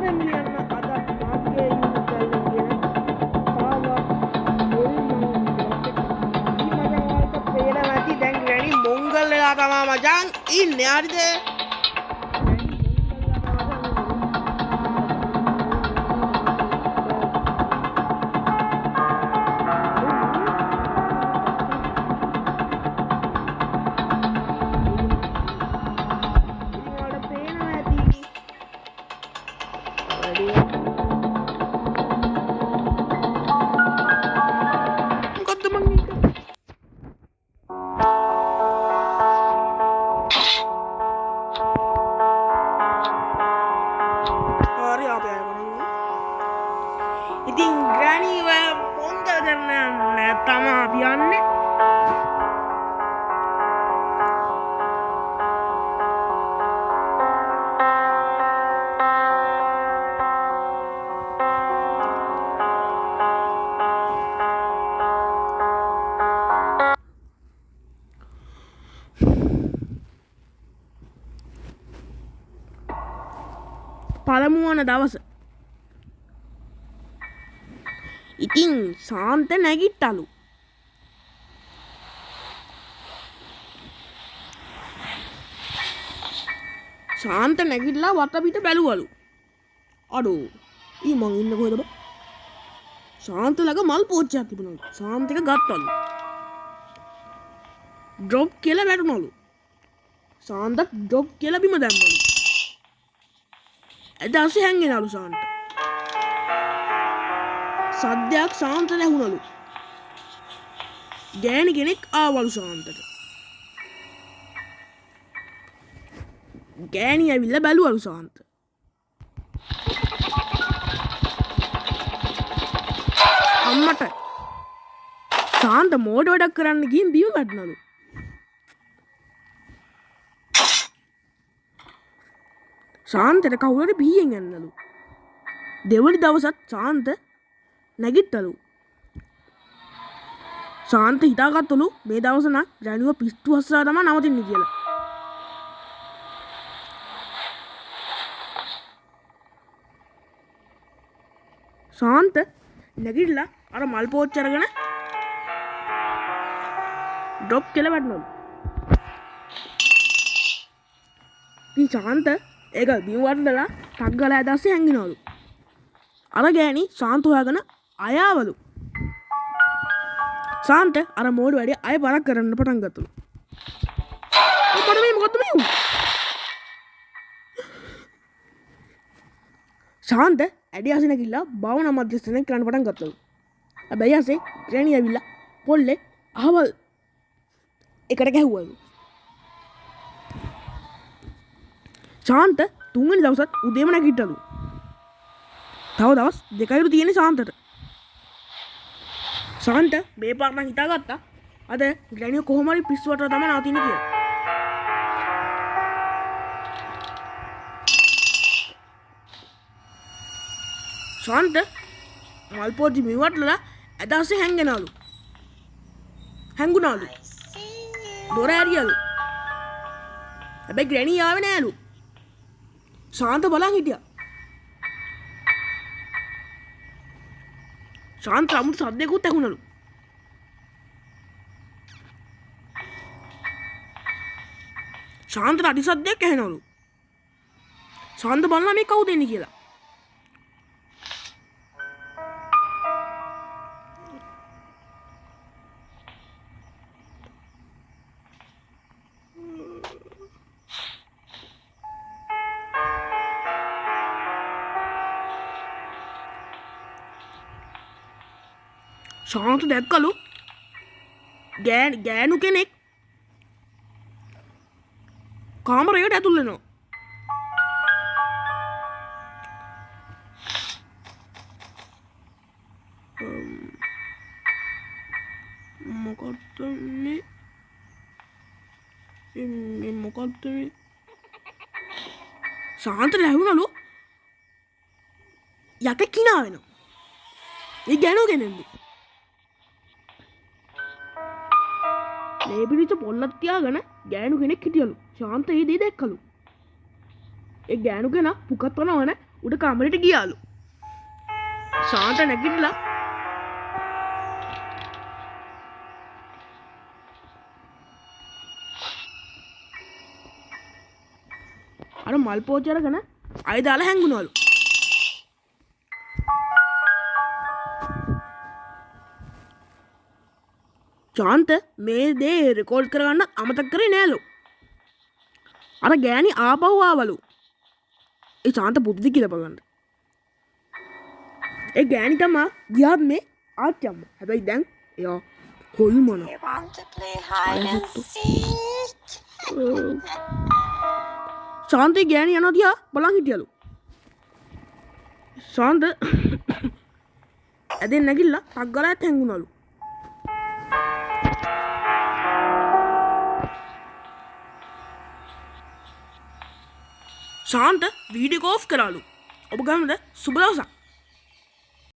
පැමිණියන්න අදත් මාගේ YouTube channel එක පේනවා ඇති දැන් ග්‍රැනි මොංගල් වෙලා තමා මචං ඉන්නේ හරිද ඉතින් ග්‍රැනිව මොංගල් කරන්න තමා අපි යන්නේ පළමුවන දවස ඉතින් සාන්ත නැගිට්ටලු ශාන්ත නැගිටලා වටපිට බැලුවලු අඩෝ ඊ මං ඉන්න කොහෙද බා ශාන්ත ළඟ මල් පෝච්චියක් තිබුණලු ශාන්ත එක ගත්තලු ඩ්‍රොප් කියලා වැටුණලු ශාන්ත ඩ්‍රොප් කියලා බිම දැම්මලු එදාසේ හැංගෙනලු ශාන්ත සද්දයක් ශාන්ත ඇහුණලු ගෑණි කෙනෙක් ආවලු ශාන්තට ගෑණි ඇවිල්ලා බැලුවලු ශාන්ත අම්මට ශාන්ත මෝඩ වැඩක් කරන්න ගිහින් බිම වැටුණලු ශාන්තට කවුරු හරි බීයෙන් ඇන්නලු දෙවනි දවසත් ශාන්ත නැගිට්ටලු ශාන්ත හිතාගත්තලු මේ දවස නම් ග්‍රැනිව පිස්සු හස්සලා තමයි නවතින්නේ කියලා ශාන්ත නැගිටලා අර මල් පෝච්චි අරගෙන ඩ්‍රොප් කියලා වැටුණලු ඉතින් ශාන්ත ඒක බිම වටලා ටක් ගාලා ඇදස්සේ හැංගිනවලු අර ගෑණි ශාන්ත හොයාගෙන අයාවලු ශාන්ත අර මෝඩ වැඩේ අය බරක් කරන්න පටන් ගත්තලු මොකද මේ ශාන්ත ඇඩි අසේ නැගිටලා භාවනා මධ්‍යස්ථානයේ කරන්න පටන් ගත්තලු හැබැයි අසේ ග්‍රැනි ඇවිල්ලා පොල්ලේ අහවල් එකට ගැහුවලු ශාන්ත තුන්වෙනි දවසත් උදේම නැගිට්ටලු තව දවස් දෙකයිලු තියෙන්නේ ශාන්තට ශාන්ත මේ පාර නම් හිතාගත්තා අද ග්‍රැනිව කොහොම හරි පිස්සුවට තමයි නවතින්නේ කියලා ශාන්ත මල් පෝච්චි මිවටලා ඇදස්සේ හැංගෙනවලු හැංගුණාලු දොර ඇරියලු හැබැයි ග්‍රැනි ආවේ නෑලු ශාන්ත බලන් හිටියා ශාන්ත අමුතු සද්දයකුත් ඇහුණලු ශාන්තට අඩි සද්දයක් ඇහෙනවලු ශාන්ත බලලා මේ කවුද එන්නේ කියලා ශාන්ත දැක්කලු ගෑනු කෙනෙක් කාමරයට ඇතුල් වෙනවා මොකක්ද මේ ශාන්ත ලැහුණලු යකෙක් කිනා වෙනවා ඒ ගෑනු කෙනෙක්ද ලේබිරිච්ච පොල්ලක් තියාගෙන ගෑනු කෙනෙක් හිටියලු ශාන්ත ඒ දේ දැක්කලු ඒ ගෑනු කෙනා පුකත් වනවන උඩ කාමරයට ගියාලු. ශාන්ත නැගිටලා අර මල් පෝච්චි අරගෙන අය දාලා හැංගුණාලු. ශාන්ත මේ දේ රෙකෝඩ් කරගන්න අමතක කරේ නෑලු. අර ගෑණි ආපහු ආවලු. ඒ ශාන්ත පුදුද කියලා බලන්න. ඒ ගෑණි තමා ගියාත් මේ ආච්චි අම්මා. හැබැයි දැන් එයා කොල්මන. You want to play hide and seek? ශාන්තේ ගෑණි යනවා දිහා බලන් හිටියලු. ශාන්ත ඇදෙන් නැගිටලා ටක් ගාලා හැංගුණාලු. ශාන්ත වීඩියෝ කෝල් කරාලු. ඔබ ගමද සුබ දවසක්.